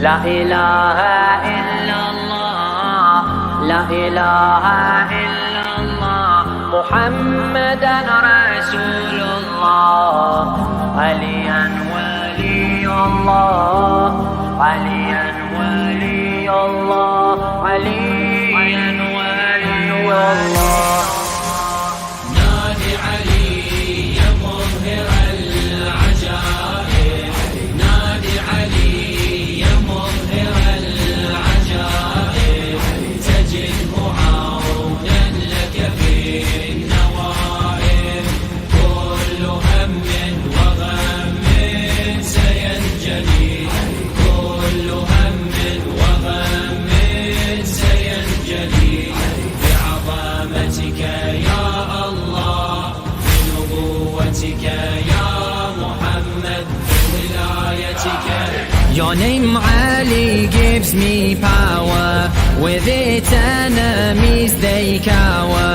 لا إله إلا الله لا إله إلا الله محمدا رسول الله عليا ولي الله عليا ولي الله عليا ولي الله نادي علي يا مظهر العجائب نادي علي يا مظهر العجائب تجده عونا لك في النوائب كل هم وغم سينجلي كل هم وغم سينجلي بعظمتك يا الله بنبوتك يا محمد بولايتك. Your name Ali gives me power. With it enemies they cower.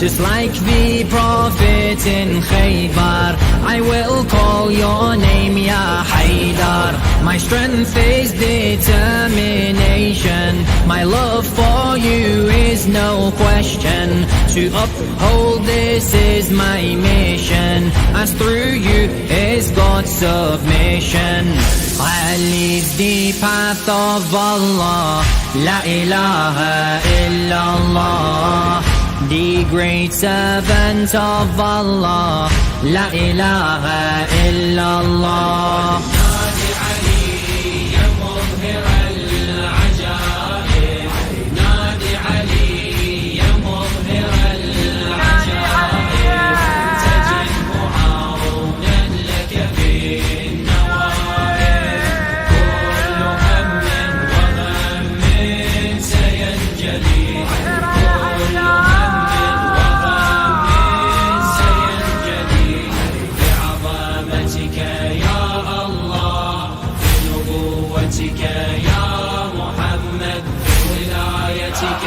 Just like the Prophet in Khaybar, I will call your name, Ya Haydar. My strength is determination. My love for you is no question. To uphold this is my mission, as through you is God's submission. I lead the path of Allah, La ilaha illallah, the great servant of Allah, La ilaha illallah. نادي علي يا مظهر العجائب نادي علي يا مظهر العجائب تجده عونا لك في النوائب كل هم وغم سينجلي كل هم وغم سينجلي بعظمتك يا الله بنبوتك يا محمد بولايتك.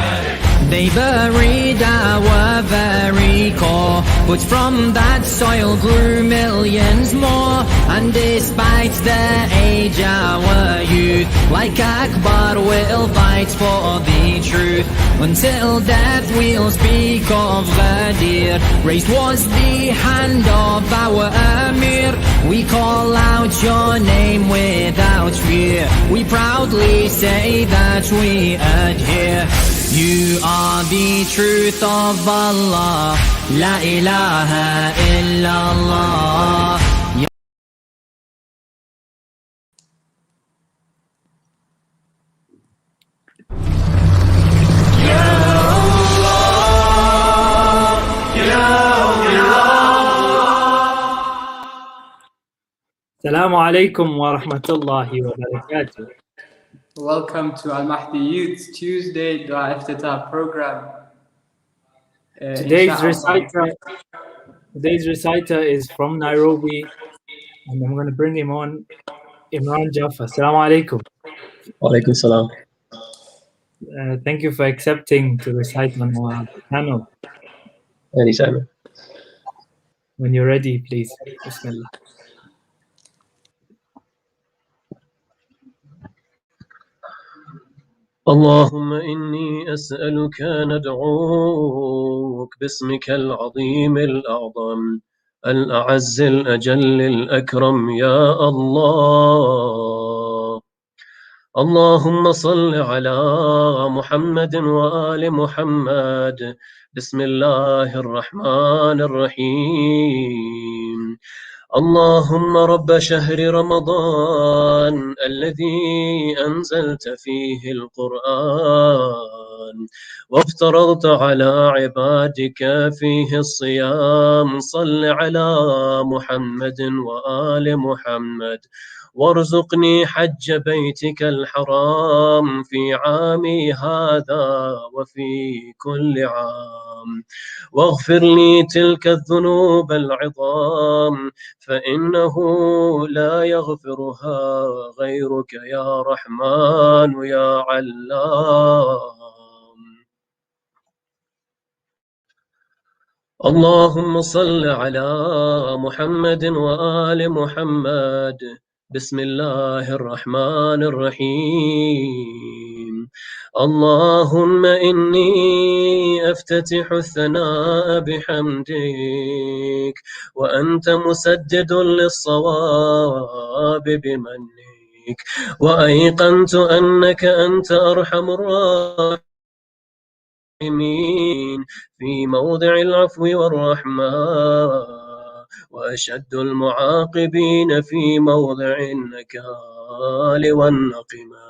They buried our very core, but from that soil grew millions more. And despite their age, our youth, like Akbar, will fight for the truth. Until death we'll speak of Ghadir. Raised was the hand of our Amir. We call out your name without fear. We proudly say that we adhere. You are the truth of Allah, La ilaha illallah. Assalamu alaikum wa rahmatullahi wa barakatuh. Welcome to Al Mahdi Youth Tuesday Dua Iftitah program. Today's Inshallah. reciter is from Nairobi, and I'm going to bring him on, Imran Jaffa. Assalamu alaikum. Walaikum salam. Thank you for accepting to recite on our panel. Anytime. When you're ready, please. Bismillah. اللهم إني أسألك ندعوك باسمك العظيم الأعظم الأعز الأجل الأكرم يا الله. اللهم صل على محمد وآل محمد. بسم الله الرحمن الرحيم. اللهم رب شهر رمضان الذي أنزلت فيه القرآن وافترضت على عبادك فيه الصيام صل على محمد وآل محمد وارزقني حج بيتك الحرام في عامي هذا وفي كل عام واغفر لي تلك الذنوب العظام فإنه لا يغفرها غيرك يا رحمن يا علام. اللهم صل على محمد وآل محمد. بسم الله الرحمن الرحيم. اللهم إني أفتتح الثناء بحمدك، وأنت مسدد للصواب بمنك، وأيقنت أنك أنت أرحم الراحمين في موضع العفو والرحمة، وأشد المعاقبين في موضع النكال والنقمة،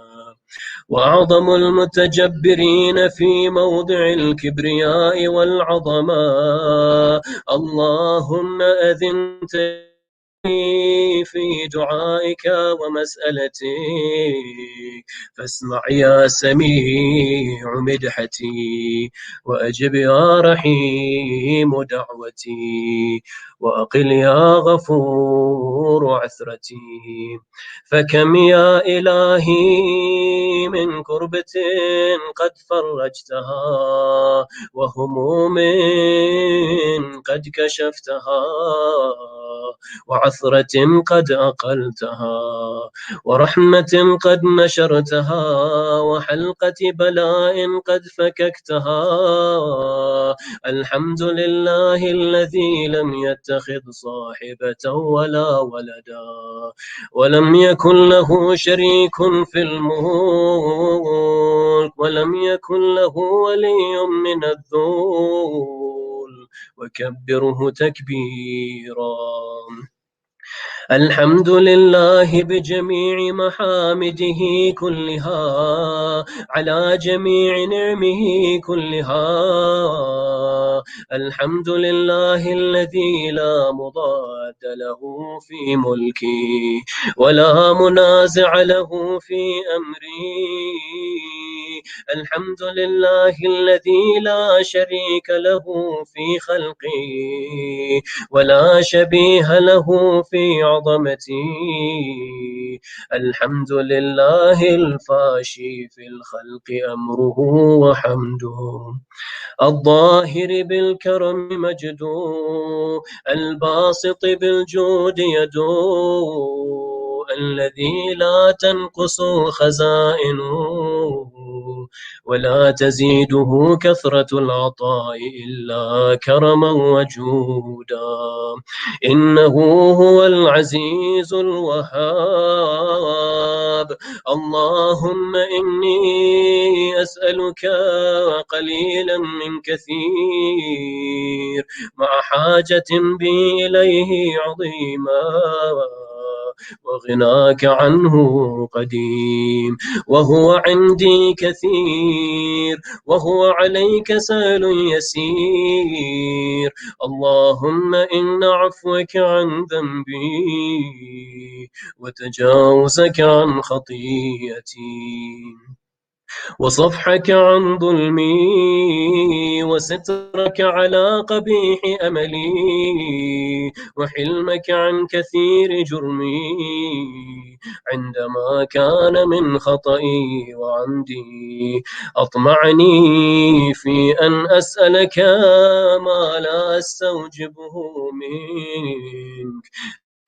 وأعظم المتجبرين في موضع الكبرياء والعظمة. اللهم أذنت في دعائك ومسألتي، فاسمع يا سميع مدحتي، وأجب يا رحيم دعوتي، وأقل يا غفور عثرتي. فكم يا إلهي من كربة قد فرجتها، وهموم قد كشفتها، وعثرة قد أقلتها، ورحمة قد نشرتها، وحلقة بلاء قد فككتها. الحمد لله الذي لم يتخذ صاحبة ولا ولدا، ولم يكن له شريك في الملك، ولم يكن له ولي من الذل، وكبره تكبيرا. الحمد لله بجميع محامده كلها، على جميع نعمه كلها. الحمد لله الذي لا مضاد له في ملكي، ولا منازع له في أمري. الحمد لله الذي لا شريك له في خلقي، ولا شبيه له في عظمتي. الحمد لله الفاشي في الخلق أمره وحمده، الظاهر بالكرم مجده، الباسط بالجود يده، الذي لا تنقص خزائنه، ولا تزيده كثرة العطاء إلا كرما وجودا. إنه هو العزيز الوهاب. اللهم إني أسألك قليلا من كثير، مع حاجة بي إليه عظيما، وغناك عنه قديم، وهو عندي كثير، وهو عليك سهل يسير. اللهم إن عفوك عن ذنبي، وتجاوزك عن خطيئتي، وصفحك عن ظلمي، وسترك على قبيح أملي، وحلمك عن كثير جرمي، عندما كان من خطئي وعمدي. أطمعني في أن أسألك ما لا أستوجبه منك،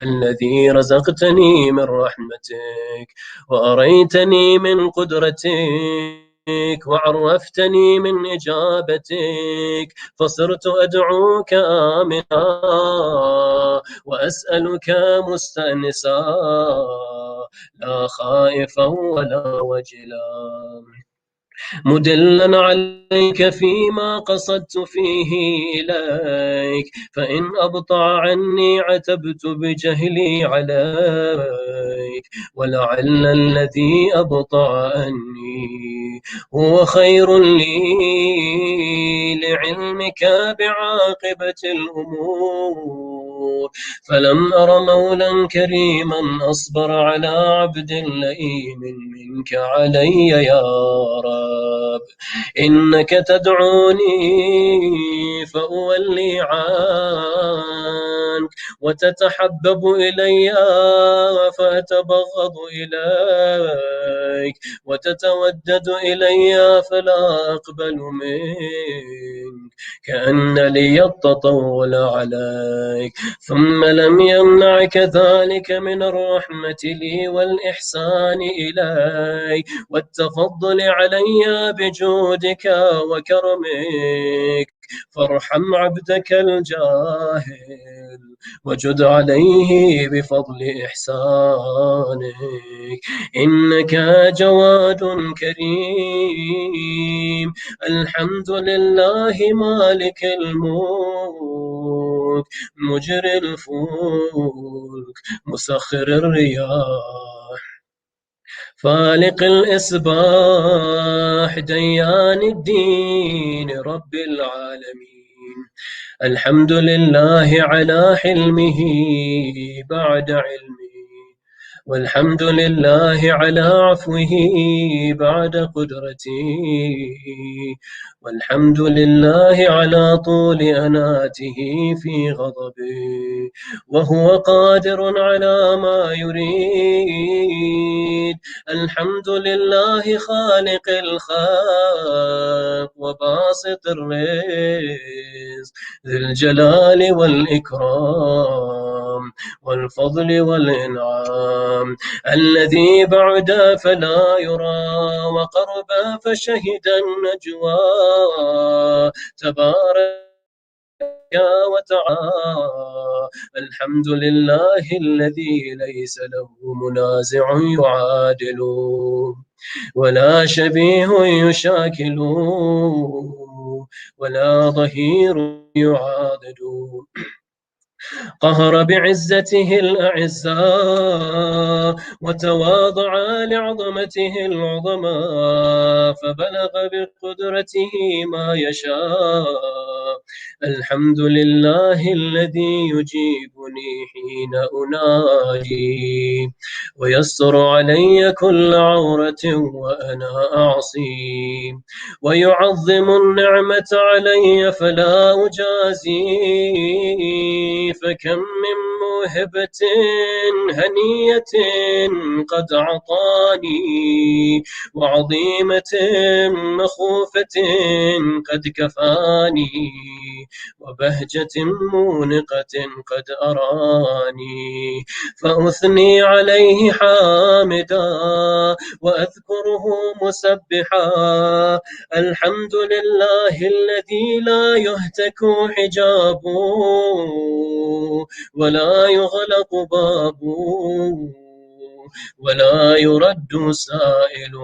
الذي رزقتني من رحمتك، وأريتني من قدرتك، وعرفتني من إجابتك، فصرت أدعوك آمنا، وأسألك مستأنسا، لا خائفا ولا وجلا، مدلا عليك فيما قصدت فيه إليك. فإن أبطأ عني عتبت بجهلي عليك، ولعل الذي أبطأ عني هو خير لي لعلمك بعاقبة الأمور. فلم أر مولا كريما أصبر على عبد لئيم منك علي يا رب. إنك تدعوني فأولي عنك، وتتحبب إلي فأتبغض إليك، وتتودد إلي فلا أقبل منك، كأن لي التطول عليك. ثم لم يمنعك ذلك من الرحمة لي والإحسان إلي والتفضل علي بجودك وكرمك، فارحم عبدك الجاهل وجد عليه بفضل إحسانك، إنك جواد كريم. الحمد لله مالك الملك مجري الفلك مسخر الرياح فالق الإصباح ديان الدين رب العالمين. الحمد لله على حلمه بعد علمه، والحمد لله على عفوه بعد قدرته، والحمد لله على طول أناته في غضبه، وهو قادر على ما يريد. الحمد لله خالق الخلق وباسط الرزق ذي الجلال والإكرام والفضل والإنعام، الذي بعد فلا يرى وقرب فشهد النجوى، تبارك وتعالى. الحمد لله الذي ليس له منازع يعادل ولا شبيه يشاكل ولا ظهير يعاضد، قهر بعزته الأعزاء وتواضع لعظمته العظماء، فبلغ بقدرته ما يشاء. الحمد لله الذي يجيبني حين أناجي ويستر علي كل عورة وأنا أعصي، ويعظم النعمة علي فلا أجازي، فكم من موهبة هنية قد عطاني، وعظيمة مخوفة قد كفاني، وبهجة مونقة قد أراني، فأثني عليه حامدا وأذكره مسبحا. الحمد لله الذي لا يهتك حجابه ولا يغلق بابه ولا يرد سائل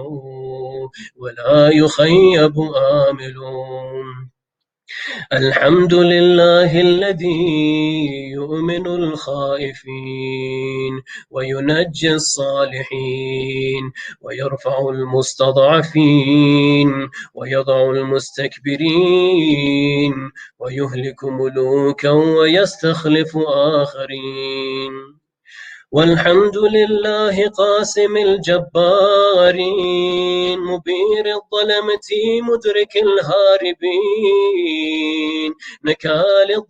ولا يخيب آمل. الحمد لله الذي يؤمن الخائفين وينجي الصالحين ويرفع المستضعفين ويضع المستكبرين ويهلك ملوكا ويستخلف آخرين. والحمد لله قاسم الجبارين مبير الظلمة مدرك الهاربين نكال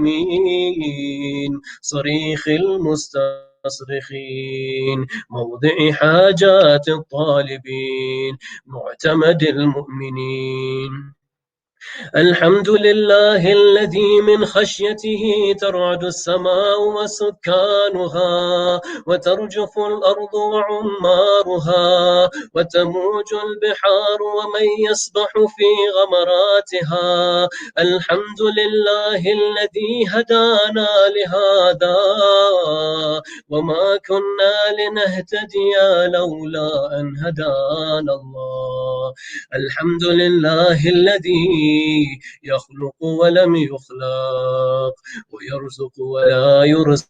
الظالمين صريخ المستصرخين موضع حاجات الطالبين معتمد المؤمنين. الحمد لله الذي من خشيته ترعد السماء وسكانها وترجف الأرض وعمارها وتموج البحار ومن يسبح في غمراتها. الحمد لله الذي هدانا لهذا وما كنا لنهتدي لولا أن هدانا الله. الحمد لله الذي يخلق ولم يخلق ويرزق ولا يرزق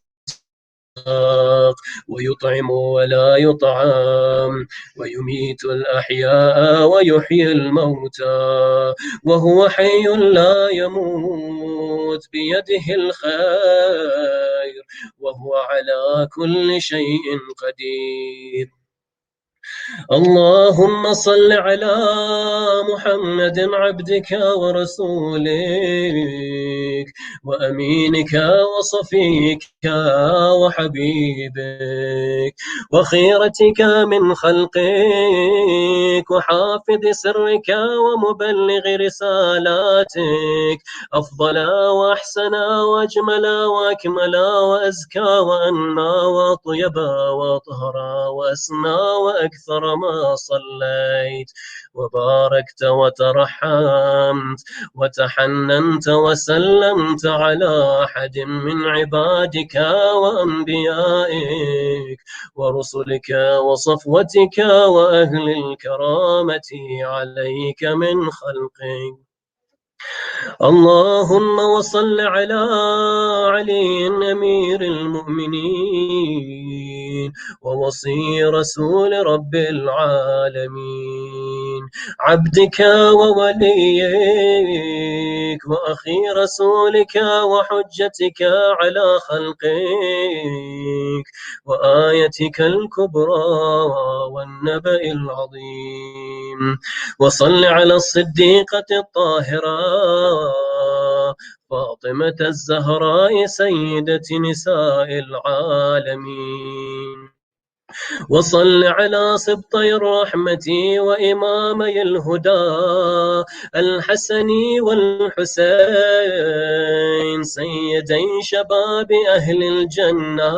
ويطعم ولا يطعم ويميت الأحياء ويحيي الموتى وهو حي لا يموت بيده الخير وهو على كل شيء قدير. اللهم صل على محمد عبدك ورسولك وأمينك وصفيك وحبيبك وخيرتك من خلقك وحافظ سرك ومبلغ رسالاتك أفضل وأحسن وأجمل وأكمل وأزكى وأنى وأطيب وأطهر وأسنى وأكثر ما صليت وباركت وترحمت وتحننت وسلمت على أحد من عبادك وأنبيائك ورسلك وصفوتك وأهل الكرامة عليك من خلقك. اللهم وصل على علي أمير المؤمنين ووصي رسول رب العالمين عبدك ووليك وأخي رسولك وحجتك على خلقك وآيتك الكبرى والنبأ العظيم وصل على الصديقة الطاهرة فاطمة الزهراء سيدة نساء العالمين وصل على سبطي الرحمة وإمامي الهدى الحسن والحسين سيدي شباب أهل الجنة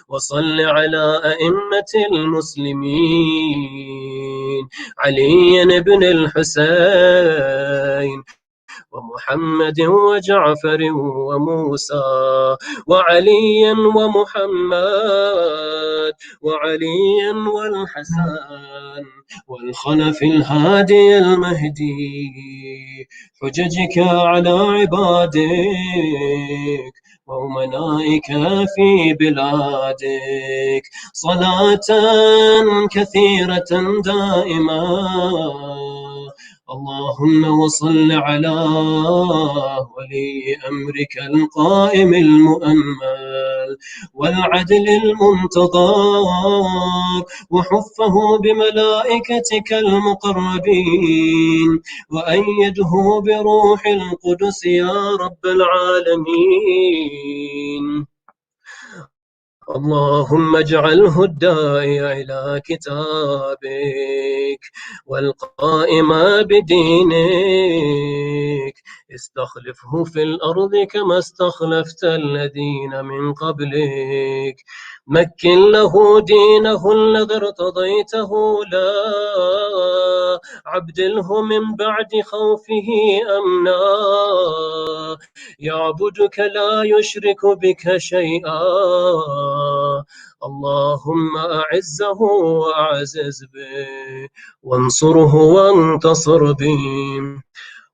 وصل على أئمة المسلمين علي بن الحسين ومحمد وجعفر وموسى وعلي ومحمد وعلي والحسن والخلف الهادي المهدي حججك على عبادك وأمنائك في بلادك صلاة كثيرة دائمة اللهم وصل على ولي أمرك القائم المؤمل والعدل المنتظر وحفه بملائكتك المقربين وأيده بروح القدس يا رب العالمين. اللهم اجعله الداعي إلى كتابك والقائم بدينك استخلفه في الأرض كما استخلفت الذين من قبلك مكن له دينه الذي ارتضيته لا عبدله من بعد خوفه أمنا يعبدك لا يشرك بك شيئا اللهم أعزه وأعزز به وانصره وانتصر به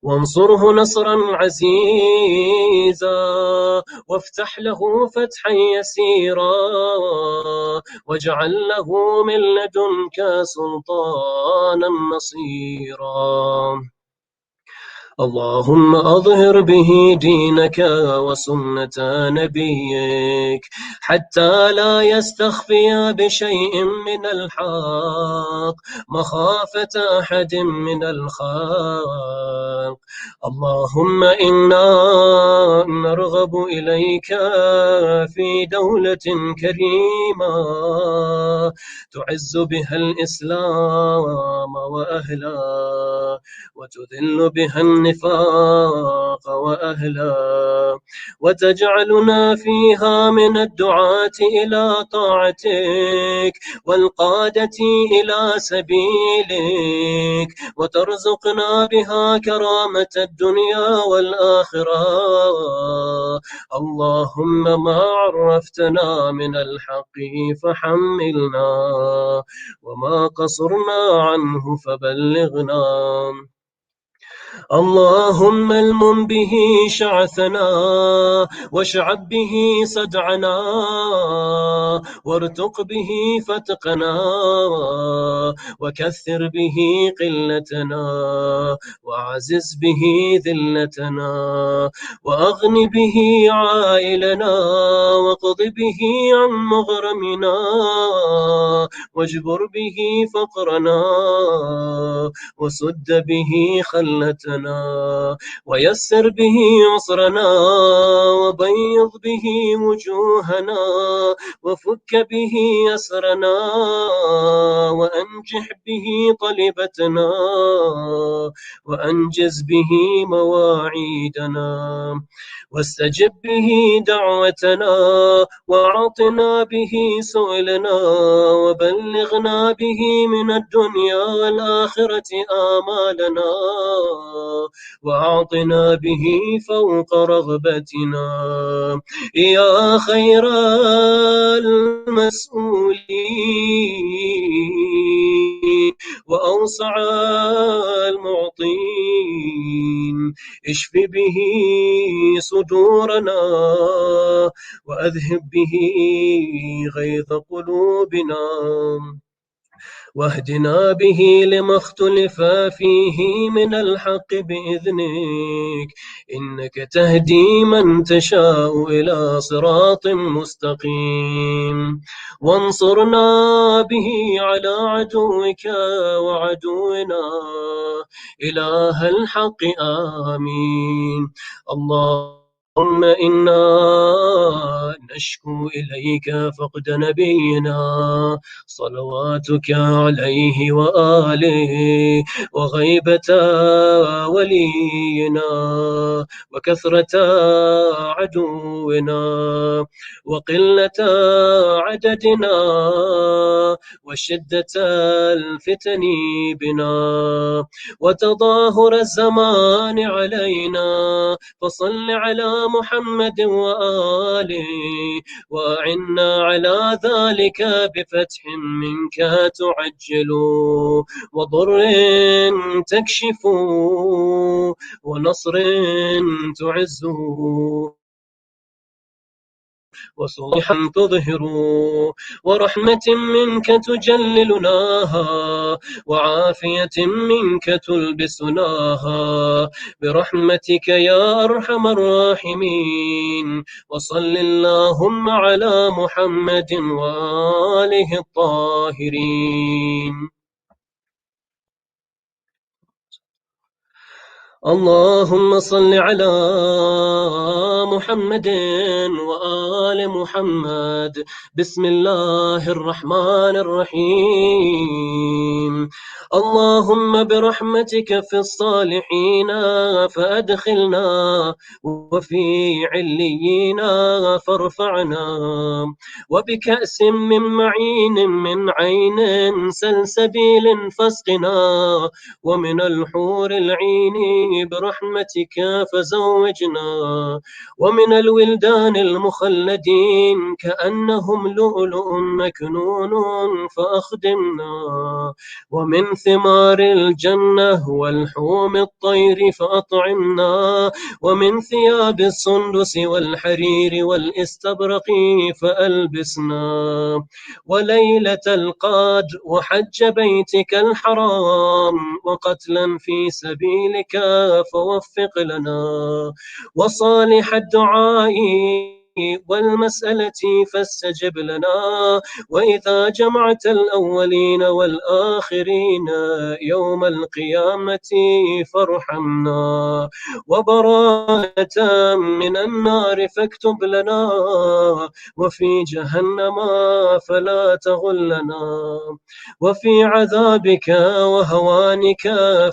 وانصره نصرا عزيزا وافتح له فتحا يسيرا واجعل له من لدنك سلطانا نصيرا اللهم أظهر به دينك وسنة نبيك حتى لا يستخفي بشيء من الحق مخافة أحد من الخلق اللهم إنا نرغب إليك في دولة كريمة تعز بها الإسلام وأهله وتذل بها النفاق وأهله وتجعلنا فيها من الدعاة إلى طاعتك والقادة إلى سبيلك وترزقنا بها كرامة الدنيا والآخرة اللهم ما عرفتنا من الحق فحملنا وما قصرنا عنه فبلغنا اللهم المم به شعثنا واشعب به صدعنا وارتق به فتقنا وكثر به قلتنا وعزز به ذلتنا وأغن به عائلنا واقض به عن مغرمنا واجبر به فقرنا وسد به خلتنا ويسر به عسرنا وبيض به وجوهنا وفك به أسرنا وأنجح به طلبتنا وأنجز به مواعيدنا واستجب به دعوتنا وأعطنا به سؤلنا وبلغنا به من الدنيا والآخرة آمالنا وأعطنا به فوق رغبتنا يا خير المسؤولين وأوسع المعطين اشف به صدورنا وأذهب به غيظ قلوبنا واهدنا به لما اختلف فيه من الحق بإذنك إنك تهدي من تشاء إلى صراط مستقيم وانصرنا به على عدوك وعدونا إله الحق آمين اللهم إنا نشكو إليك فقد نبينا صلواتك عليه وآله وغيبة ولينا وكثرة عدونا وقلة عددنا وشدة الفتن بنا وتظاهر الزمان علينا فصل على محمد وآله وأعنا على ذلك بفتح منك تعجل وضر تكشف ونصر تعز وصلحا تظهر ورحمة منك تجللناها وعافية منك تلبسناها برحمتك يا أرحم الراحمين وصل اللهم على محمد وآله الطاهرين اللهم صل على محمد وآل محمد بسم الله الرحمن الرحيم اللهم برحمتك في الصالحين فأدخلنا وفي عليين فارفعنا وبكأس من معين من عين سلسبيل فاسقنا ومن الحور العين برحمتك فزوجنا ومن الولدان المخلدين كأنهم لؤلؤ مكنون فأخدمنا ومن ثمار الجنة والحوم الطير فأطعمنا ومن ثياب السندس والحرير والاستبرق فألبسنا وليلة القدر وحج بيتك الحرام وقتلا في سبيلك فوفق لنا وصالح الدعاء والمسألة فاستجب لنا وإذا جمعت الأولين والآخرين يوم القيامة فارحمنا وبراءة من النار فاكتب لنا وفي جهنم فلا تغلنا وفي عذابك وهوانك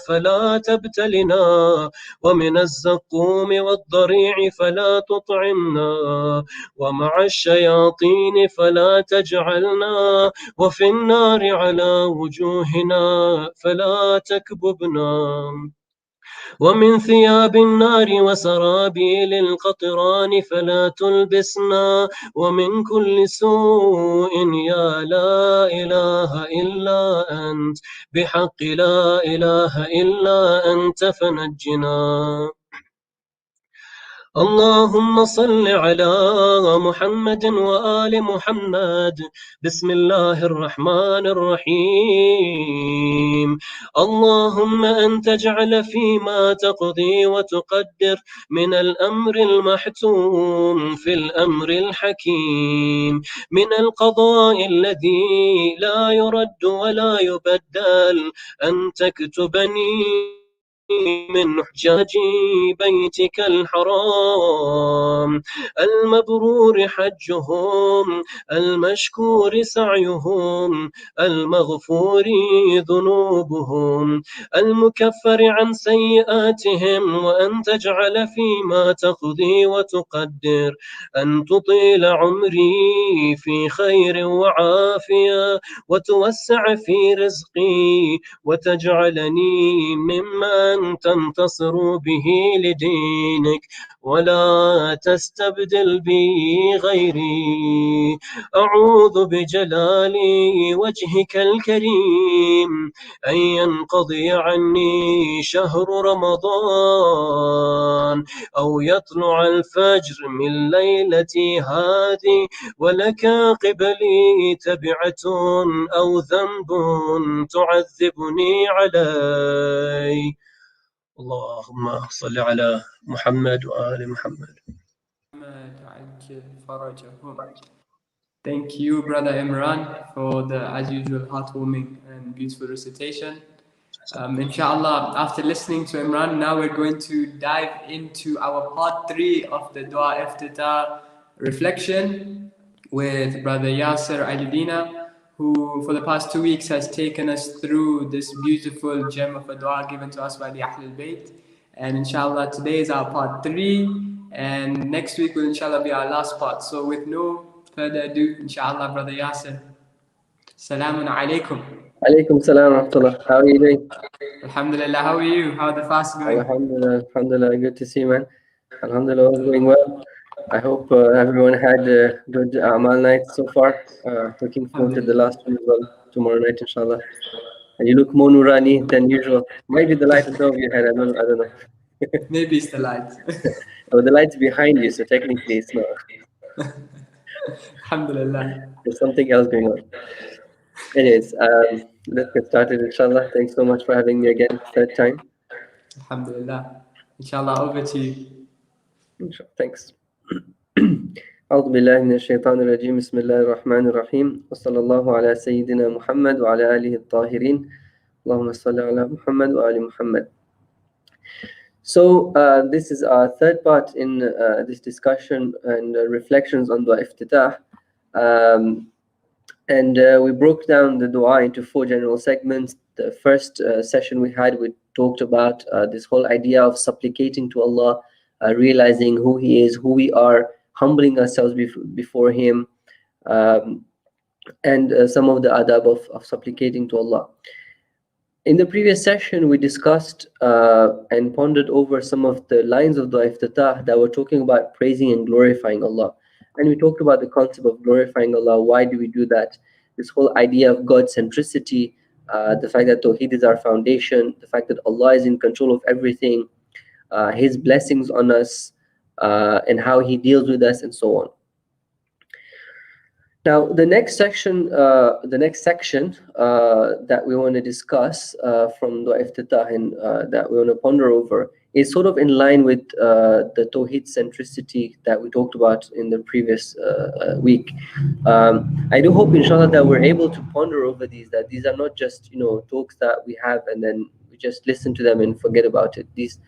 فلا تبتلنا ومن الزقوم والضريع فلا تطعمنا ومع الشياطين فلا تجعلنا وفي النار على وجوهنا فلا تكببنا ومن ثياب النار وسرابيل القطران فلا تلبسنا ومن كل سوء يا لا إله إلا أنت بحق لا إله إلا أنت فنجنا. اللهم صل على محمد وآل محمد. بسم الله الرحمن الرحيم. اللهم أنت جعل فيما تقضي وتقدر من الأمر المحتوم في الأمر الحكيم من القضاء الذي لا يرد ولا يبدل أن تكتبني من حجاج بيتك الحرام المبرور حجهم المشكور سعيهم المغفور ذنوبهم المكفر عن سيئاتهم وأن تجعل فيما تقضي وتقدر أن تطيل عمري في خير وعافية وتوسع في رزقي وتجعلني ممن تنتصر به لدينك ولا تستبدل بي غيري. أعوذ بجلال وجهك الكريم أن ينقضي عني شهر رمضان أو يطلع الفجر من ليلتي هذه ولك قبلي تبعة أو ذنب تعذبني عليه. اللهم صل على محمد وآل محمد. Thank you, Brother Imran, for the, as usual, heartwarming and beautiful recitation. Inshallah, after listening to Imran, now we're going to dive into our part 3 of the Dua Iftitah reflection with Brother Yasser Alidina, who for the past 2 weeks has taken us through this beautiful gem of a dua given to us by the Ahlul Bayt. And inshallah, today is our part 3, and next week will inshallah be our last part. So with no further ado, inshallah, Brother Yasser. Salamun alaikum. Alaikum salam wa rahmatullah. How are you doing? Alhamdulillah, how are you? How are the fasts going? Alhamdulillah, alhamdulillah. Good to see you, man. Alhamdulillah, all's going well. I hope everyone had a good Amal night so far. Looking forward to the last one as well tomorrow night, inshallah. And you look more nurani than usual. Might be the light on top of your head. I don't know. Maybe it's the light. Oh, the light's behind you, so technically it's not. Alhamdulillah. There's something else going on. Anyways, let's get started, inshallah. Thanks so much for having me again, third time. Alhamdulillah. Inshallah, over to you. Thanks. أعوذ بالله من الشيطان الرجيم بسم الله الرحمن الرحيم وصلى الله على سيدنا محمد وعلى آله الطاهرين اللهم صل على محمد وآل محمد. So this is our third part in this discussion and reflections on Dua Iftitah. And we broke down the dua into 4 general segments. The first session we had, we talked about this whole idea of supplicating to Allah, realizing who He is, who we are, humbling ourselves before Him, and some of the adab of supplicating to Allah. In the previous session, we discussed and pondered over some of the lines of Dua Iftitah that were talking about praising and glorifying Allah. And we talked about the concept of glorifying Allah. Why do we do that? This whole idea of God centricity, the fact that Tawheed is our foundation, the fact that Allah is in control of everything, His blessings on us, and how He deals with us, and so on. Now, the next section that we want to discuss from Dua Iftitah and that we want to ponder over is sort of in line with the Tawheed centricity that we talked about in the previous week. I do hope, inshallah, that we're able to ponder over these, that these are not just, talks that we have and then we just listen to them and forget about it. These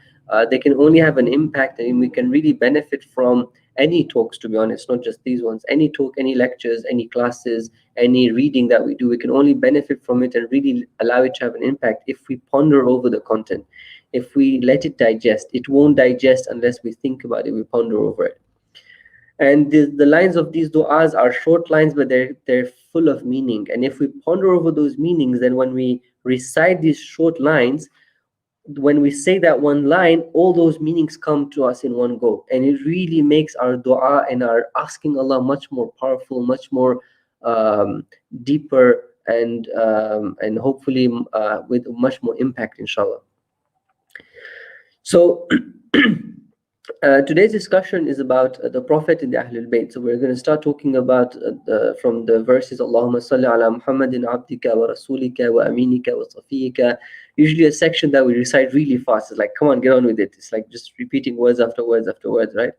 they can only have an impact, and we can really benefit from any talks, to be honest, not just these ones. Any talk, any lectures, any classes, any reading that we do, we can only benefit from it and really allow it to have an impact if we ponder over the content. If we let it digest, it won't digest unless we think about it, we ponder over it. And the lines of these du'as are short lines, but they're full of meaning. And if we ponder over those meanings, then when we recite these short lines, when we say that one line, all those meanings come to us in one go, and it really makes our dua and our asking Allah much more powerful, much more deeper, and hopefully with much more impact, inshallah. So today's discussion is about the Prophet and the Ahlul Bayt. So we're going to start talking about from the verses, Allahumma salli ala Muhammadin abdika wa rasulika wa aminika wa safiyika. Usually a section that we recite really fast. It's like, come on, get on with it. It's like just repeating words after words after words, right?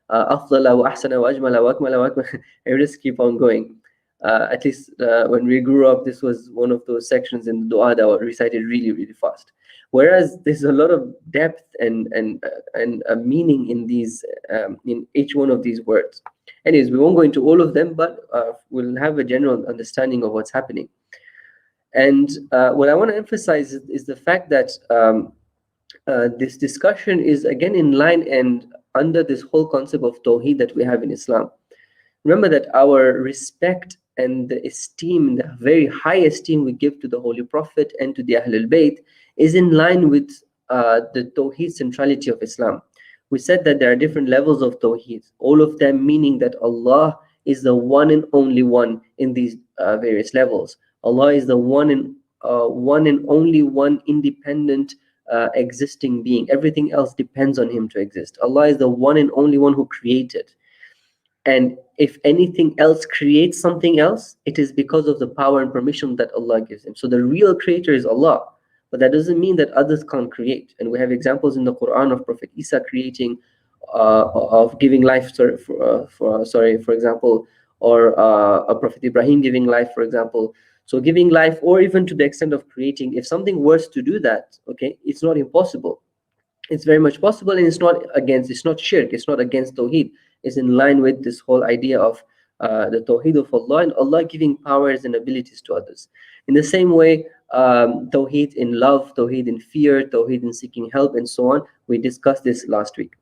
Afdala wa ahsana wa ajmala wa akmala wa akmala. And we just keep on going. At least when we grew up, this was one of those sections in the dua that were recited really, really fast. Whereas there's a lot of depth and a meaning in these in each one of these words. Anyways, we won't go into all of them, but we'll have a general understanding of what's happening. And what I want to emphasize is the fact that this discussion is again in line and under this whole concept of Tawheed that we have in Islam. Remember that our respect and the esteem, the very high esteem we give to the Holy Prophet and to the Ahlul Bayt is in line with the Tawheed centrality of Islam. We said that there are different levels of Tawheed, all of them meaning that Allah is the one and only one in these various levels. Allah is the one and only one independent existing being. Everything else depends on Him to exist. Allah is the one and only one who created. And if anything else creates something else, it is because of the power and permission that Allah gives him. So the real creator is Allah, but that doesn't mean that others can't create. And we have examples in the Quran of Prophet Isa creating, of giving life, for example, or a Prophet Ibrahim giving life, for example. So giving life, or even to the extent of creating, if something was to do that, okay, it's not impossible. It's very much possible, and it's not shirk, it's not against Tawheed. It's in line with this whole idea of the Tawheed of Allah and Allah giving powers and abilities to others. In the same way, Tawheed in love, Tawheed in fear, Tawheed in seeking help, and so on. We discussed this last week.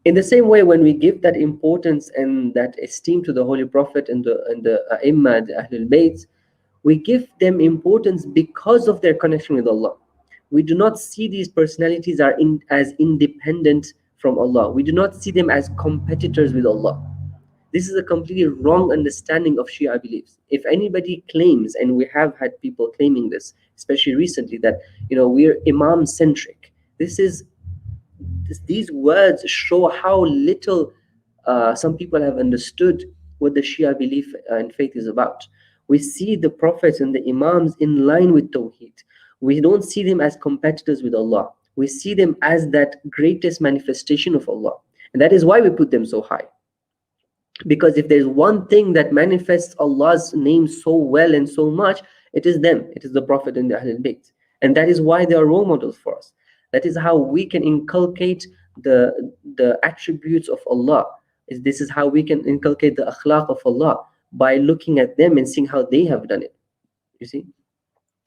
In the same way, when we give that importance and that esteem to the Holy Prophet and the Ai''Imma, the Ahlul Bayt, we give them importance because of their connection with Allah. We do not see these personalities as independent from Allah. We do not see them as competitors with Allah. This is a completely wrong understanding of Shia beliefs. If anybody claims, and we have had people claiming this, especially recently, that we're Imam centric, these words show how little some people have understood what the Shia belief and faith is about. We see the prophets and the Imams in line with Tawheed. We don't see them as competitors with Allah. We see them as that greatest manifestation of Allah. And that is why we put them so high. Because if there's one thing that manifests Allah's name so well and so much, it is them. It is the Prophet and the Ahlul Bayt. And that is why they are role models for us. That is how we can inculcate the attributes of Allah. This is how we can inculcate the akhlaq of Allah, by looking at them and seeing how they have done it. You see?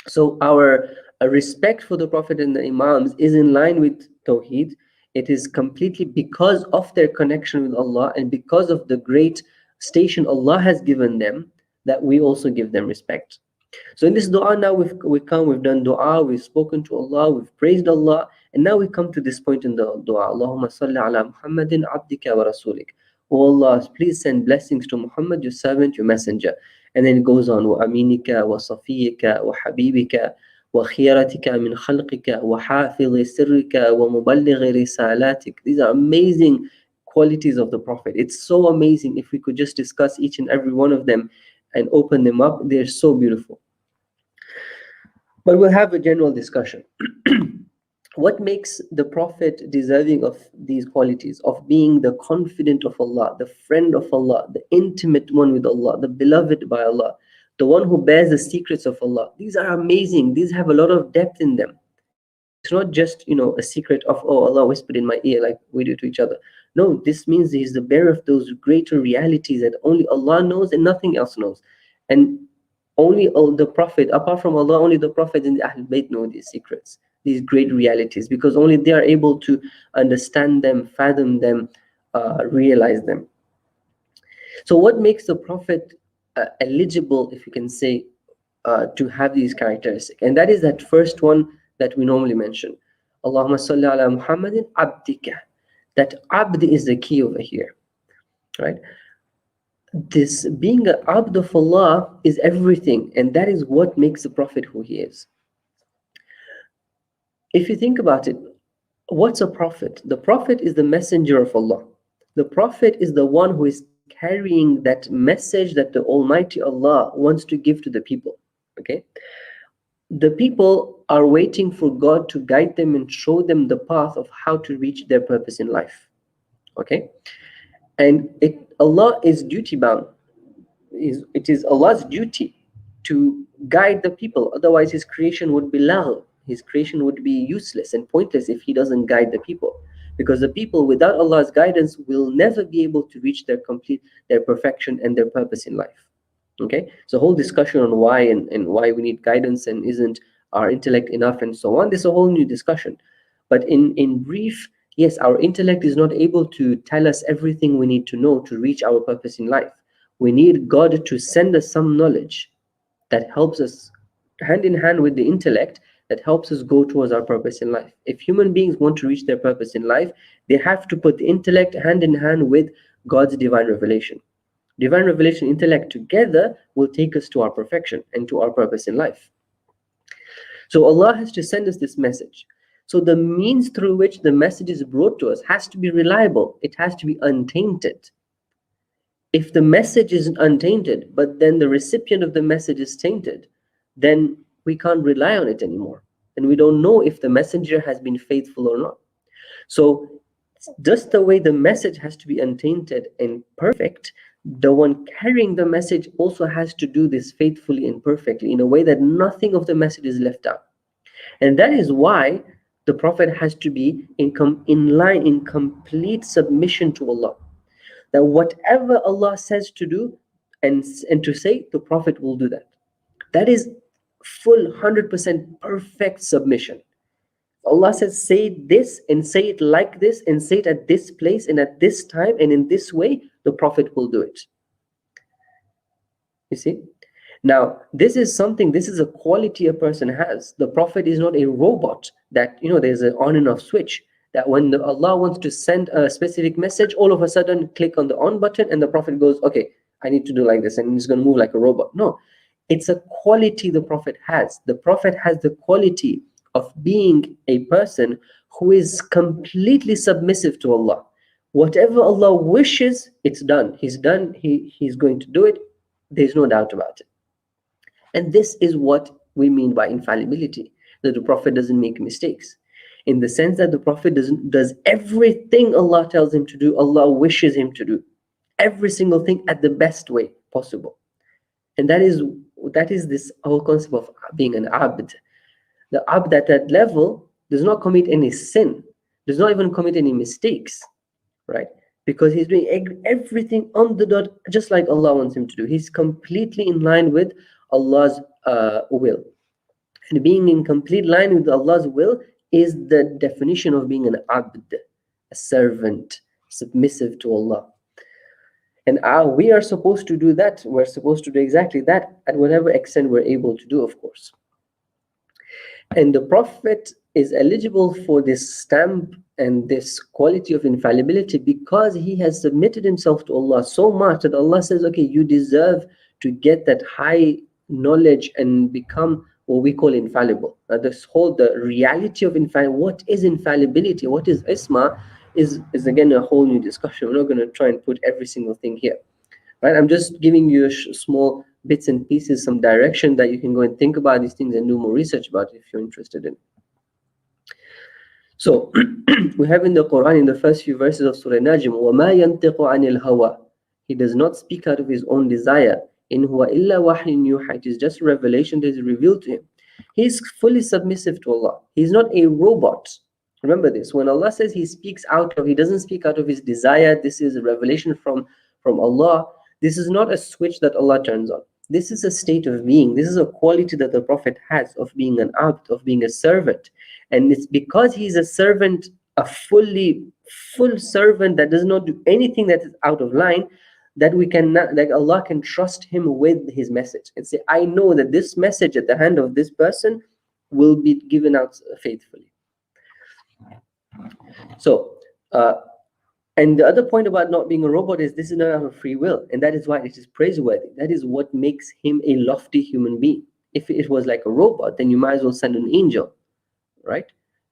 So our respect for the Prophet and the Imams is in line with Tawheed. It is completely because of their connection with Allah and because of the great station Allah has given them that we also give them respect. So in this dua now we've done dua, we've spoken to Allah, we've praised Allah, and now we come to this point in the dua. Allahumma salli ala Muhammadin abdika wa rasulik. Oh Allah, please send blessings to Muhammad, your servant, your messenger. And then it goes on, وَأَمِينِكَ وَصَفِيِّكَ وَحَبِيبِكَ وَخِيَرَتِكَ مِنْ خَلْقِكَ وَحَافِظِ سِرِّكَ وَمُبَلِّغِ رِسَالَاتِكَ. These are amazing qualities of the Prophet. It's so amazing. If we could just discuss each and every one of them and open them up, they're so beautiful. But we'll have a general discussion. What makes the Prophet deserving of these qualities, of being the confidant of Allah, the friend of Allah, the intimate one with Allah, the beloved by Allah, the one who bears the secrets of Allah? These are amazing. These have a lot of depth in them. It's not just, a secret of, oh, Allah whispered in my ear like we do to each other. No, this means He's the bearer of those greater realities that only Allah knows and nothing else knows. And only the Prophet, apart from Allah, only the Prophet and the Ahlul Bayt know these secrets, these great realities, because only they are able to understand them, fathom them, realize them. So what makes the Prophet eligible, if you can say, to have these characteristics? And that is that first one that we normally mention. Allahumma salli ala Muhammadin abdika. That abd is the key over here, right? This being an abd of Allah is everything, and that is what makes the Prophet who he is. If you think about it, what's a prophet? The prophet is the messenger of Allah. The prophet is the one who is carrying that message that the Almighty Allah wants to give to the people. Okay? The people are waiting for God to guide them and show them the path of how to reach their purpose in life. Okay? And Allah is duty bound. It is Allah's duty to guide the people. Otherwise, His creation would be lagh. His creation would be useless and pointless if He doesn't guide the people. Because the people without Allah's guidance will never be able to reach their perfection and their purpose in life. Okay, so whole discussion on why and why we need guidance and isn't our intellect enough and so on. This is a whole new discussion. But in brief, yes, our intellect is not able to tell us everything we need to know to reach our purpose in life. We need God to send us some knowledge that helps us hand in hand with the intellect, that helps us go towards our purpose in life. If human beings want to reach their purpose in life, they have to put the intellect hand in hand with God's divine revelation. Divine revelation and intellect together will take us to our perfection and to our purpose in life. So Allah has to send us this message. So the means through which the message is brought to us has to be reliable. It has to be untainted. If the message is untainted, but then the recipient of the message is tainted, then we can't rely on it anymore. And we don't know if the messenger has been faithful or not. So just the way the message has to be untainted and perfect, the one carrying the message also has to do this faithfully and perfectly in a way that nothing of the message is left out. And that is why the Prophet has to be in line, in complete submission to Allah. That whatever Allah says to do and to say, the Prophet will do that. That is full 100% perfect submission. Allah says, say this and say it like this and say it at this place and at this time and in this way, the Prophet will do it. You see? Now, this is a quality a person has. The Prophet is not a robot that, there's an on and off switch. That when Allah wants to send a specific message, all of a sudden click on the on button and the Prophet goes, okay, I need to do like this, and he's going to move like a robot. No, it's a quality the Prophet has. The Prophet has the quality of being a person who is completely submissive to Allah. Whatever Allah wishes, it's done. He's done. He's going to do it. There's no doubt about it. And this is what we mean by infallibility, that the Prophet doesn't make mistakes. In the sense that the Prophet does everything Allah tells him to do, Allah wishes him to do. Every single thing at the best way possible. And that is this whole concept of being an abd. The abd at that level does not commit any sin, does not even commit any mistakes, right? Because he's doing everything on the dot, just like Allah wants him to do. He's completely in line with Allah's will. And being in complete line with Allah's will is the definition of being an abd, a servant, submissive to Allah. And we are supposed to do that. We're supposed to do exactly that at whatever extent we're able to do, of course. And the Prophet is eligible for this stamp and this quality of infallibility because he has submitted himself to Allah so much that Allah says, okay, you deserve to get that high knowledge and become what we call infallible. The reality of what is infallibility, what is isma, is again a whole new discussion. We're not going to try and put every single thing here, right? I'm just giving you small bits and pieces, some direction that you can go and think about these things and do more research about if you're interested in. So we have in the Quran, in the first few verses of Surah Najm, وَمَا يَنْتِقُ عَنِ الْهَوَىٰ. He does not speak out of his own desire. In huwa illa wahyun yuha. It is just a revelation that is revealed to him. He is fully submissive to Allah. He is not a robot. Remember this. When Allah says he doesn't speak out of his desire. This is a revelation from Allah. This is not a switch that Allah turns on. This is a state of being. This is a quality that the Prophet has of being an abd, of being a servant. And it's because he's a servant, a full servant that does not do anything that is out of line, that Allah can trust him with his message and say, I know that this message at the hand of this person will be given out faithfully. So, and the other point about not being a robot is this is not out of free will, and that is why it is praiseworthy. That is what makes him a lofty human being. If it was like a robot, then you might as well send an angel, right?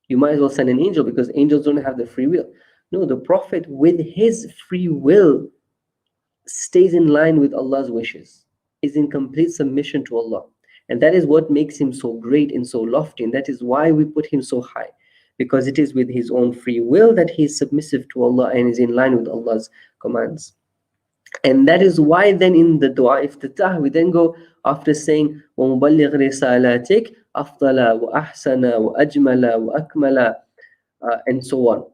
You might as well send an angel, because angels don't have the free will. No, the Prophet, with his free will, stays in line with Allah's wishes, is in complete submission to Allah. And that is what makes him so great and so lofty, and that is why we put him so high, because it is with his own free will that he is submissive to Allah and is in line with Allah's commands. And that is why then in the dua iftitah, we then go after saying وَمُبَلِّغْ رِسَالَاتِكَ أَفْضَلَ وَأَحْسَنَ وَأَجْمَلَ وَأَكْمَلَ, and so on.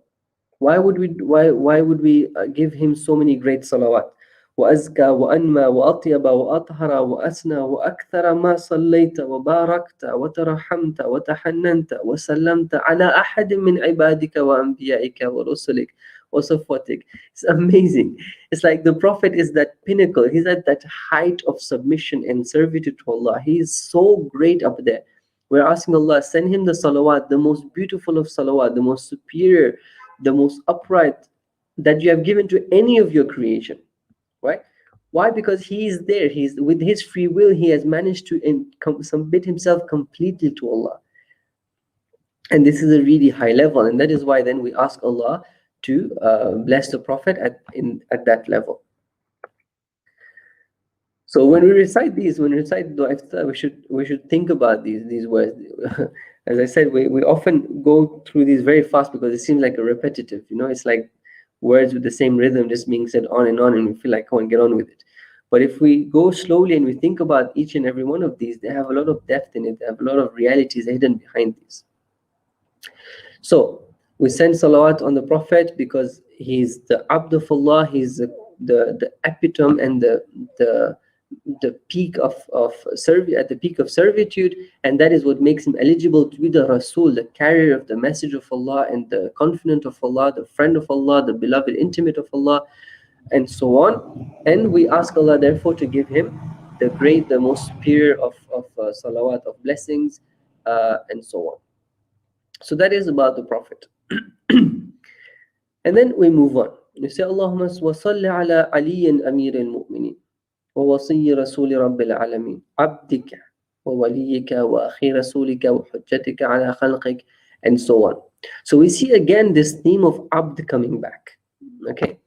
Why would we give him so many great salawat? وأزكى وأنمى وأطيب وأطهر وأسنى وأكثر ما صليت وباركت وترحمت وتحننت وسلمت على أحد من عبادك وأنبيائك ورسلك وصفوتك. It's amazing. It's like the Prophet is that pinnacle. He's at that height of submission and servitude to Allah. He is so great up there. We're asking Allah, send him the salawat, the most beautiful of salawat, the most superior, the most upright that you have given to any of your creation. Right? Why? Because he is there. He's with his free will. He has managed to submit himself completely to Allah, and this is a really high level. And that is why then we ask Allah to bless the Prophet at that level. So when we recite these, when we recite dua iftitah, we should think about these words. As I said, we often go through these very fast because it seems like a repetitive. It's like words with the same rhythm just being said on, and we feel like, come on, get on with it. But if we go slowly and we think about each and every one of these, they have a lot of depth in it. They have a lot of realities hidden behind these. So we send salawat on the Prophet because he's the abd of Allah. He's the epitome and the peak of at the peak of servitude, and that is what makes him eligible to be the Rasul, the carrier of the message of Allah, and the confidant of Allah, the friend of Allah, the beloved intimate of Allah, and so on. And we ask Allah therefore to give him the great, the most superior of salawat, of blessings, and so on. So that is about the Prophet. And then we move on. You say, Allahumma salli ala aliyin amir al-mu'minin ووصي رسول رب العالمين عبدك ووليك وأخي رسولك وحجتك على خلقك, and so on. So we see again this theme of abd coming back. Okay,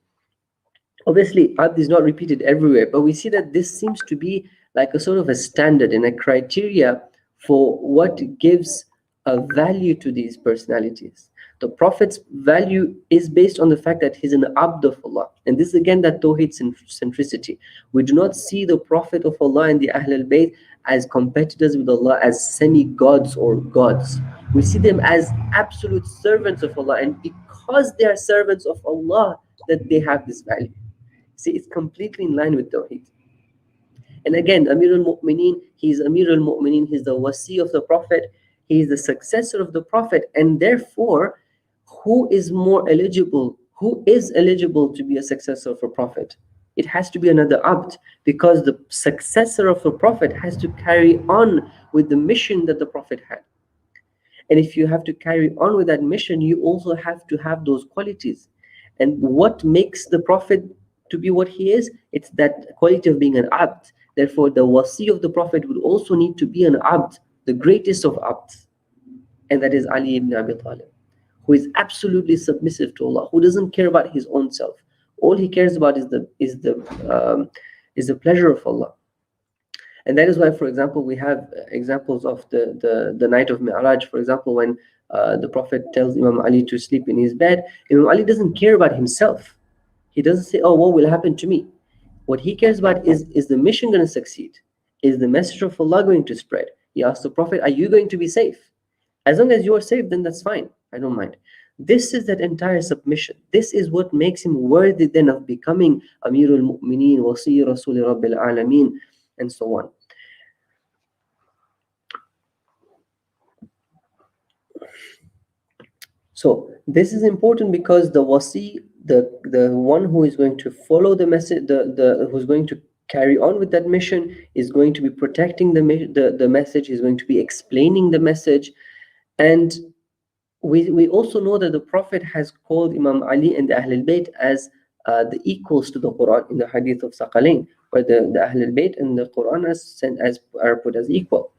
obviously abd is not repeated everywhere, but we see that this seems to be like a sort of a standard and a criteria for what gives a value to these personalities. The Prophet's value is based on the fact that he's an abd of Allah. And this is again that Tawheed centricity. We do not see the Prophet of Allah and the Ahl al-Bayt as competitors with Allah, as semi-gods or gods. We see them as absolute servants of Allah, and because they are servants of Allah, that they have this value. See, it's completely in line with Tawheed. And again, Amir al-Mu'mineen, he's Amir al-Mu'mineen, he's the wasi of the Prophet, he's the successor of the Prophet, and therefore, who is eligible to be a successor of a Prophet? It has to be another abd, because the successor of a Prophet has to carry on with the mission that the Prophet had. And if you have to carry on with that mission, you also have to have those qualities. And what makes the Prophet to be what he is? It's that quality of being an abd. Therefore, the wasi of the Prophet would also need to be an abd, the greatest of abds. And that is Ali ibn Abi Talib, who is absolutely submissive to Allah, who doesn't care about his own self. All he cares about is the pleasure of Allah. And that is why, for example, we have examples of the night of Mi'raj. For example, when the Prophet tells Imam Ali to sleep in his bed, Imam Ali doesn't care about himself. He doesn't say, oh, what will happen to me? What he cares about is the mission going to succeed? Is the message of Allah going to spread? He asks the Prophet, are you going to be safe? As long as you are safe, then that's fine. I don't mind. This is that entire submission. This is what makes him worthy then of becoming Amirul Mu'mineen, Wasi Rasuli Rabbil Alameen, and so on. So this is important because the wasi, the one who is going to follow the message, who's going to carry on with that mission, is going to be protecting the message, is going to be explaining the message, and we also know that the Prophet has called Imam Ali and the Ahlul Bayt as the equals to the Quran in the hadith of Saqalain, where the Ahlul Bayt and the Quran are put as equal.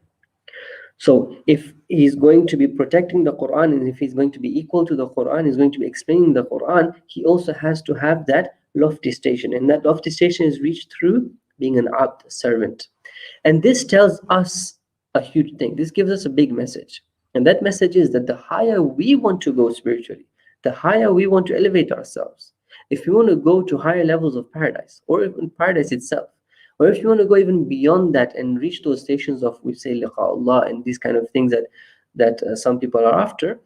So if he's going to be protecting the Quran, and if he's going to be equal to the Quran, he's going to be explaining the Quran, he also has to have that lofty station. And that lofty station is reached through being an abd, servant. And this tells us a huge thing. This gives us a big message. And that message is that the higher we want to go spiritually, the higher we want to elevate ourselves. If we want to go to higher levels of paradise, or even paradise itself, or if you want to go even beyond that and reach those stations of, we say, liqa Allah and these kind of things that some people are after,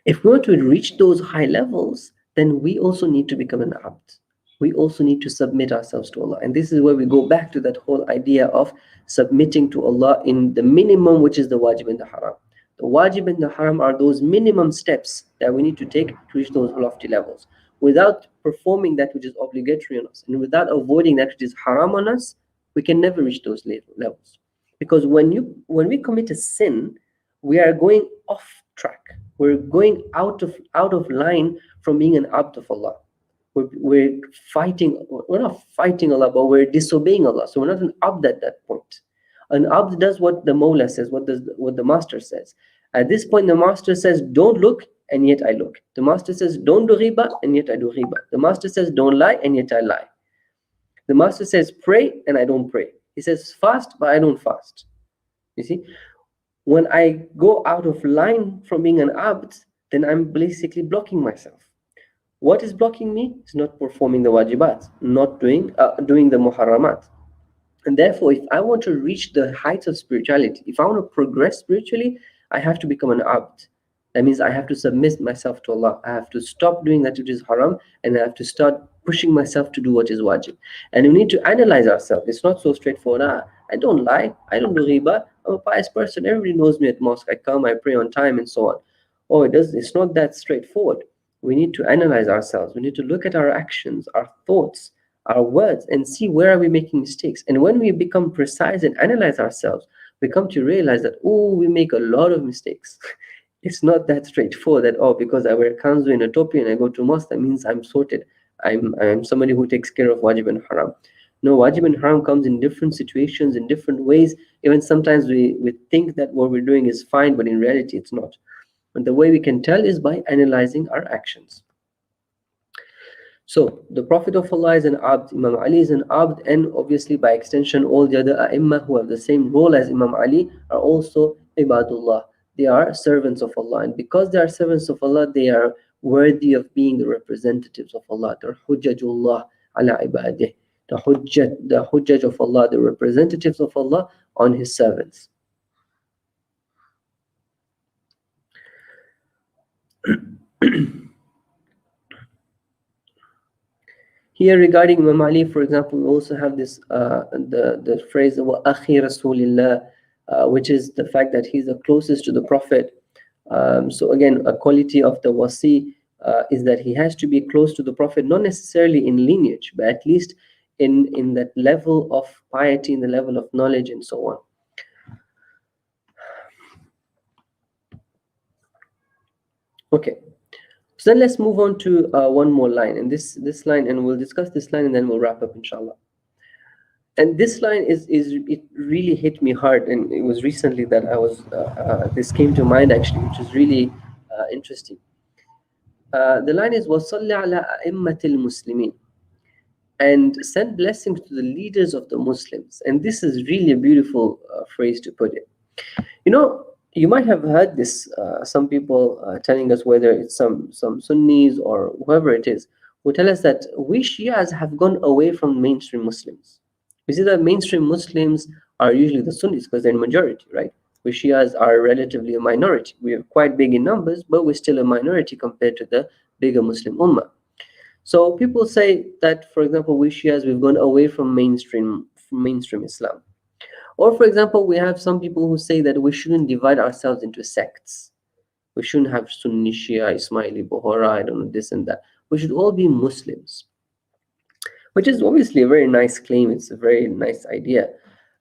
if we want to reach those high levels, then we also need to become an abd. We also need to submit ourselves to Allah. And this is where we go back to that whole idea of submitting to Allah in the minimum, which is the wajib and the haram. The wajib and the haram are those minimum steps that we need to take to reach those lofty levels. Without performing that which is obligatory on us, and without avoiding that which is haram on us, we can never reach those levels. Because when we commit a sin, we are going off track. We're going out of line from being an abd of Allah. We're not fighting Allah, but we're disobeying Allah. So we're not an abd at that point. An abd does what the Mawla says, what the master says. At this point, the master says, don't look, and yet I look. The master says, don't do riba, and yet I do riba. The master says, don't lie, and yet I lie. The master says, pray, and I don't pray. He says, fast, but I don't fast. You see? When I go out of line from being an abd, then I'm basically blocking myself. What is blocking me? It's not performing the wajibat, not doing the muharramat. And therefore, if I want to reach the heights of spirituality, if I want to progress spiritually, I have to become an abd. That means I have to submit myself to Allah. I have to stop doing that which is haram, and I have to start pushing myself to do what is wajib. And we need to analyze ourselves. It's not so straightforward. I don't lie. I don't do riba. I'm a pious person. Everybody knows me at mosque. I come, I pray on time, and so on. Oh, it's not that straightforward. We need to analyze ourselves. We need to look at our actions, our thoughts, our words, and see where are we making mistakes. And when we become precise and analyze ourselves, we come to realize that, we make a lot of mistakes. It's not that straightforward that, because I wear kanzu in a topi and I go to mosque, that means I'm sorted. I'm somebody who takes care of wajib and haram. No, wajib and haram comes in different situations, in different ways. Even sometimes we think that what we're doing is fine, but in reality it's not. And the way we can tell is by analyzing our actions. So the Prophet of Allah is an abd, Imam Ali is an abd, and obviously by extension all the other ai who have the same role as Imam Ali are also ibadullah. They are servants of Allah, and because they are servants of Allah, they are worthy of being the representatives of Allah. They're hujjatullah ala ibadih. The hujjat of Allah, the representatives of Allah on His servants. Here regarding Imam Ali, for example, we also have this the phrase wa akhi Rasulillah, which is the fact that he's the closest to the Prophet. So again, a quality of the wasi is that he has to be close to the Prophet, not necessarily in lineage, but at least in that level of piety, in the level of knowledge, and so on. Okay. So then let's move on to one more line, and this line, and we'll discuss this line, and then we'll wrap up, inshallah. And this line it really hit me hard, and it was recently that I was this came to mind actually, which is really interesting. The line is وَصَلِّ عَلَىٰ أَئِمَّةِ الْمُسْلِمِينَ, and send blessings to the leaders of the Muslims. And this is really a beautiful phrase to put it. You might have heard this, some people telling us, whether it's some Sunnis or whoever it is, who tell us that we Shias have gone away from mainstream Muslims. We see that mainstream Muslims are usually the Sunnis because they're in majority, right? We Shias are relatively a minority. We are quite big in numbers, but we're still a minority compared to the bigger Muslim Ummah. So people say that, for example, we Shias, we've gone away from mainstream Islam. Or, for example, we have some people who say that we shouldn't divide ourselves into sects. We shouldn't have Sunni, Shia, Ismaili, Bohora, I don't know, this and that. We should all be Muslims, which is obviously a very nice claim. It's a very nice idea.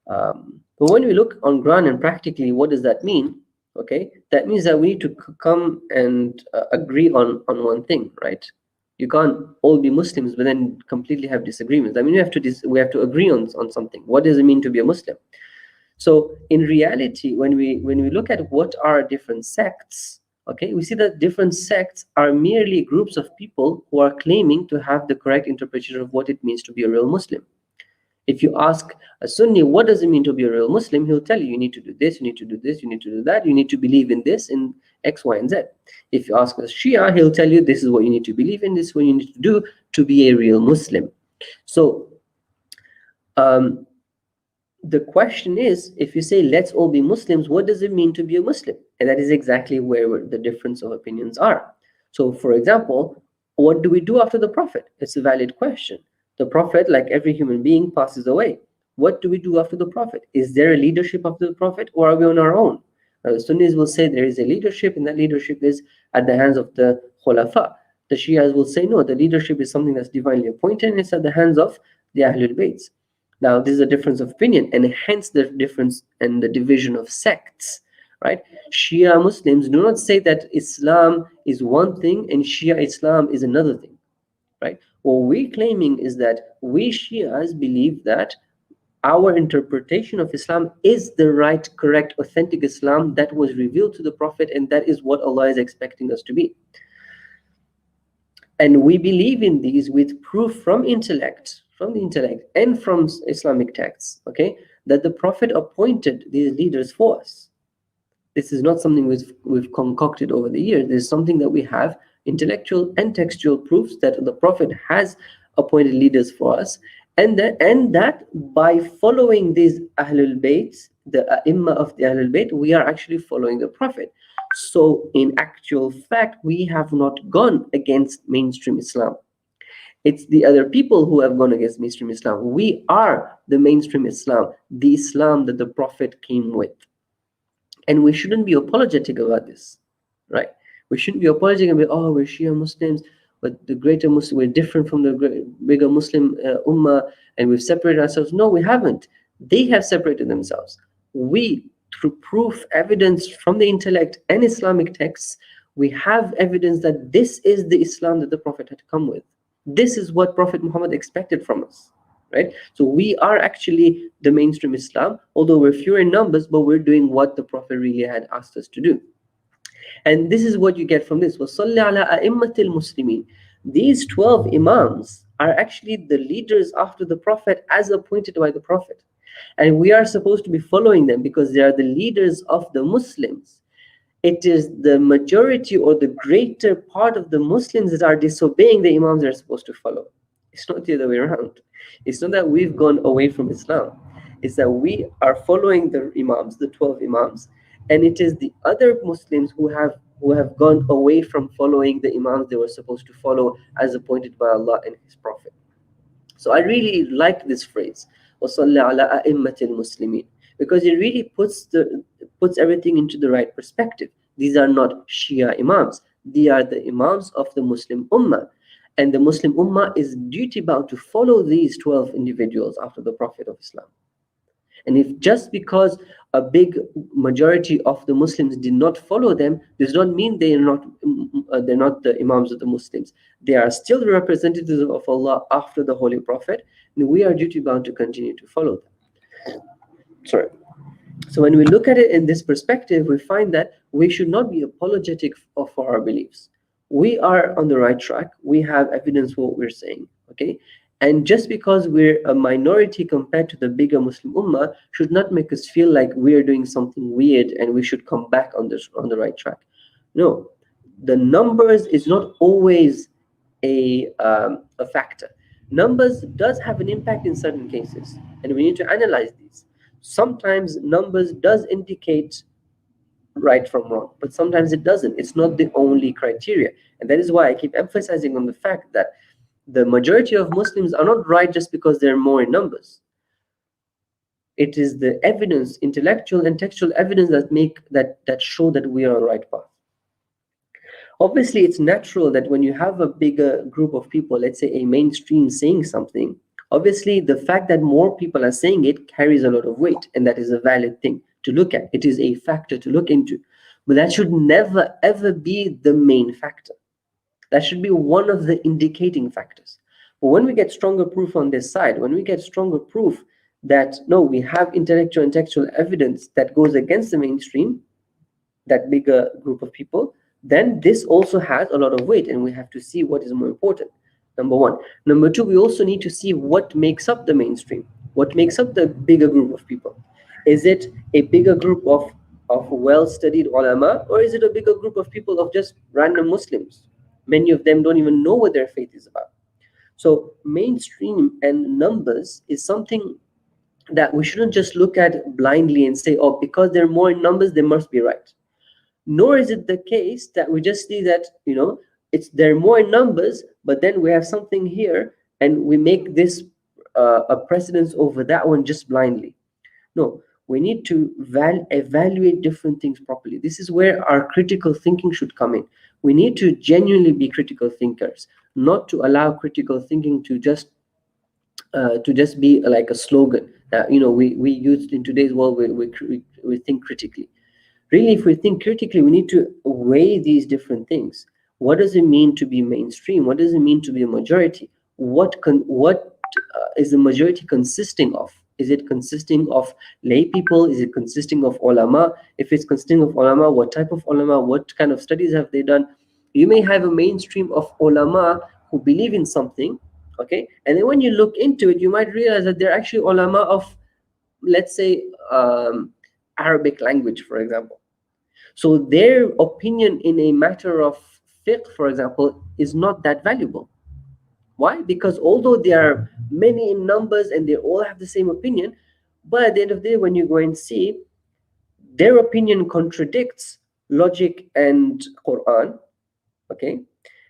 But when we look on ground and practically, what does that mean? okay, that means that we need to come and agree on one thing, right? You can't all be Muslims but then completely have disagreements. I mean, we have to agree on something. What does it mean to be a Muslim? So in reality, when we look at what are different sects, okay, we see that different sects are merely groups of people who are claiming to have the correct interpretation of what it means to be a real Muslim. If you ask a Sunni, what does it mean to be a real Muslim? He'll tell you, you need to do this, you need to do this, you need to do that, you need to believe in this, in X, Y, and Z. If you ask a Shia, he'll tell you, this is what you need to believe in, this is what you need to do to be a real Muslim. So, the question is, if you say, let's all be Muslims, what does it mean to be a Muslim? And that is exactly where the difference of opinions are. So, for example, what do we do after the Prophet? It's a valid question. The Prophet, like every human being, passes away. What do we do after the Prophet? Is there a leadership after the Prophet, or are we on our own? Now, the Sunnis will say there is a leadership, and that leadership is at the hands of the Khulafa. The Shias will say, no, the leadership is something that's divinely appointed, and it's at the hands of the Ahlul Bayt. Now, this is a difference of opinion, and hence the difference and the division of sects, right? Shia Muslims do not say that Islam is one thing and Shia Islam is another thing, right? What we're claiming is that we Shias believe that our interpretation of Islam is the right, correct, authentic Islam that was revealed to the Prophet, and that is what Allah is expecting us to be. And we believe in these with proof from the intellect and from Islamic texts, okay, that the Prophet appointed these leaders for us. This is not something we've concocted over the years. This is something that we have intellectual and textual proofs that the Prophet has appointed leaders for us, and that by following these Ahlul Bayt, the Ai-Imma of the Ahlul Bayt, we are actually following the Prophet. So in actual fact, we have not gone against mainstream Islam. It's the other people who have gone against mainstream Islam. We are the mainstream Islam, the Islam that the Prophet came with. And we shouldn't be apologetic about this, right? We shouldn't be apologetic about, oh, we're Shia Muslims, but the greater Muslim, we're different from the bigger Muslim Ummah, and we've separated ourselves. No, we haven't. They have separated themselves. We, through proof, evidence from the intellect and Islamic texts, we have evidence that this is the Islam that the Prophet had come with. This is what Prophet Muhammad expected from us, right? So we are actually the mainstream Islam, although we're fewer in numbers, but we're doing what the Prophet really had asked us to do. And this is what you get from this. وَصَلِّ عَلَىٰ أَئِمَّةِ الْمُسْلِمِينَ. These 12 Imams are actually the leaders after the Prophet as appointed by the Prophet. And we are supposed to be following them because they are the leaders of the Muslims. It is the majority or the greater part of the Muslims that are disobeying the Imams they're supposed to follow. It's not the other way around. It's not that we've gone away from Islam. It's that we are following the Imams, the 12 Imams, and it is the other Muslims who have gone away from following the Imams they were supposed to follow as appointed by Allah and His Prophet. So I really like this phrase, وَصَلِّ عَلَىٰ أَئِمَّةِ الْمُسْلِمِينَ, because it really puts everything into the right perspective. These are not Shia Imams. They are the Imams of the Muslim Ummah. And the Muslim Ummah is duty-bound to follow these 12 individuals after the Prophet of Islam. And if just because a big majority of the Muslims did not follow them, does not mean they're not the Imams of the Muslims. They are still the representatives of Allah after the Holy Prophet, and we are duty-bound to continue to follow them. Sorry. So when we look at it in this perspective, we find that we should not be apologetic for our beliefs. We are on the right track. We have evidence for what we're saying, okay? And just because we're a minority compared to the bigger Muslim Ummah should not make us feel like we're doing something weird and we should come back on the right track. No, the numbers is not always a factor. Numbers does have an impact in certain cases, and we need to analyze these. Sometimes numbers does indicate right from wrong, but sometimes it doesn't. It's not the only criteria, and that is why I keep emphasizing on the fact that the majority of Muslims are not right just because they're more in numbers. It is the evidence, intellectual and textual evidence that show that we are on the right path. Obviously, it's natural that when you have a bigger group of people, let's say a mainstream saying something, obviously the fact that more people are saying it carries a lot of weight, and that is a valid thing to look at. It is a factor to look into. but that should never ever be the main factor. That should be one of the indicating factors. But when we get stronger proof on this side, when we get stronger proof that no, we have intellectual and textual evidence that goes against the mainstream, that bigger group of people, then this also has a lot of weight, and we have to see what is more important. Number one. Number two, we also need to see what makes up the mainstream, what makes up the bigger group of people. Is it a bigger group of well-studied ulama, or is it a bigger group of people of just random Muslims? Many of them don't even know what their faith is about. So mainstream and numbers is something that we shouldn't just look at blindly and say, oh, because they're more in numbers, they must be right. Nor is it the case that we just see that, they're more in numbers, but then we have something here and we make this a precedence over that one just blindly. No, we need to evaluate different things properly. This is where our critical thinking should come in. We need to genuinely be critical thinkers, not to allow critical thinking to just be like a slogan. We use in today's world. We think critically. Really, if we think critically, we need to weigh these different things. What does it mean to be mainstream? What does it mean to be a majority? What is the majority consisting of? Is it consisting of lay people? Is it consisting of ulama? If it's consisting of ulama, what type of ulama? What kind of studies have they done? You may have a mainstream of ulama who believe in something, okay? And then when you look into it, you might realize that they're actually ulama of, let's say, Arabic language, for example. So their opinion in a matter of fiqh, for example, is not that valuable. Why? Because although there are many in numbers and they all have the same opinion, but at the end of the day, when you go and see, their opinion contradicts logic and Quran, okay?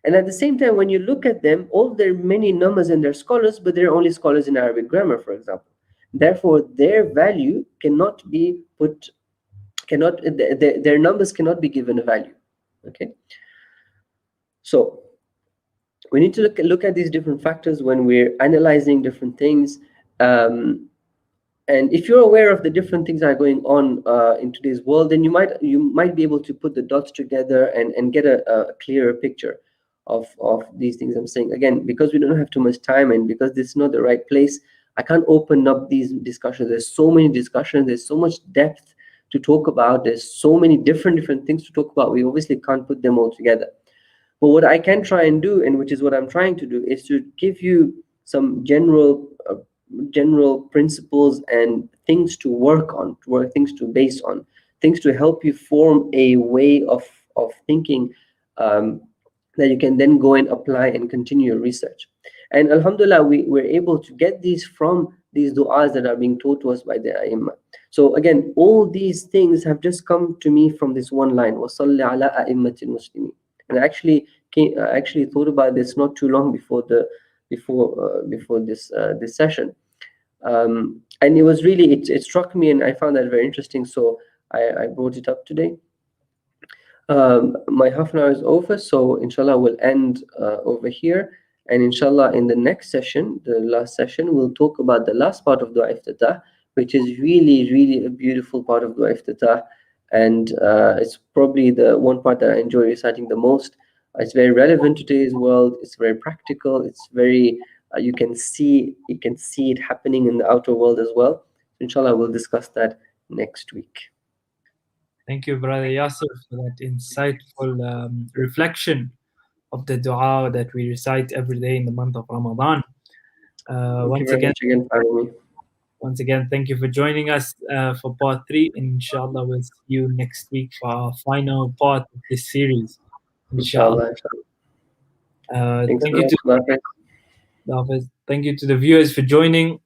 And at the same time, when you look at them, all their many numbers and they're scholars, but they're only scholars in Arabic grammar, for example. Therefore, their value cannot be put, their numbers cannot be given a value, okay? So we need to look at these different factors when we're analyzing different things. And if you're aware of the different things that are going on in today's world, then you might be able to put the dots together and get a clearer picture of these things I'm saying. Again, because we don't have too much time and because this is not the right place, I can't open up these discussions. There's so many discussions, there's so much depth to talk about, there's so many different things to talk about. We obviously can't put them all together. But what I can try and do, and which is what I'm trying to do, is to give you some general principles and things to work on, things to base on, things to help you form a way of thinking that you can then go and apply and continue your research. And alhamdulillah, we're able to get these from these du'as that are being taught to us by the A'immah. So again, all these things have just come to me from this one line, وَصَلِّ عَلَىٰ أَئِمَّةِ الْمُسْلِمِينَ. And I actually thought about this not too long before this session, and it was really it struck me, and I found that very interesting. So I brought it up today. My half an hour is over, so inshallah we'll end over here, and inshallah in the next session, the last session, we'll talk about the last part of Dua Iftitah, which is really a beautiful part of Dua Iftitah. And it's probably the one part that I enjoy reciting the most. It's very relevant to today's world. It's very practical. It's very you can see it happening in the outer world as well. Inshallah, we'll discuss that next week. Thank you, Brother Yasser, for that insightful reflection of the dua that we recite every day in the month of Ramadan. Once again, thank you for joining us for part 3. Inshallah, we'll see you next week for our final part of this series. Inshallah. Thank you to the viewers for joining.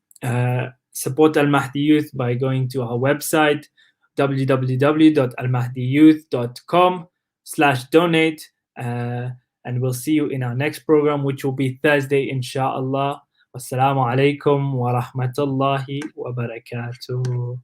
Support Al-Mahdi Youth by going to our website, www.almahdiyouth.com/donate. And we'll see you in our next program, which will be Thursday, inshallah. Wassalamu alaikum wa rahmatullahi wa barakatuh.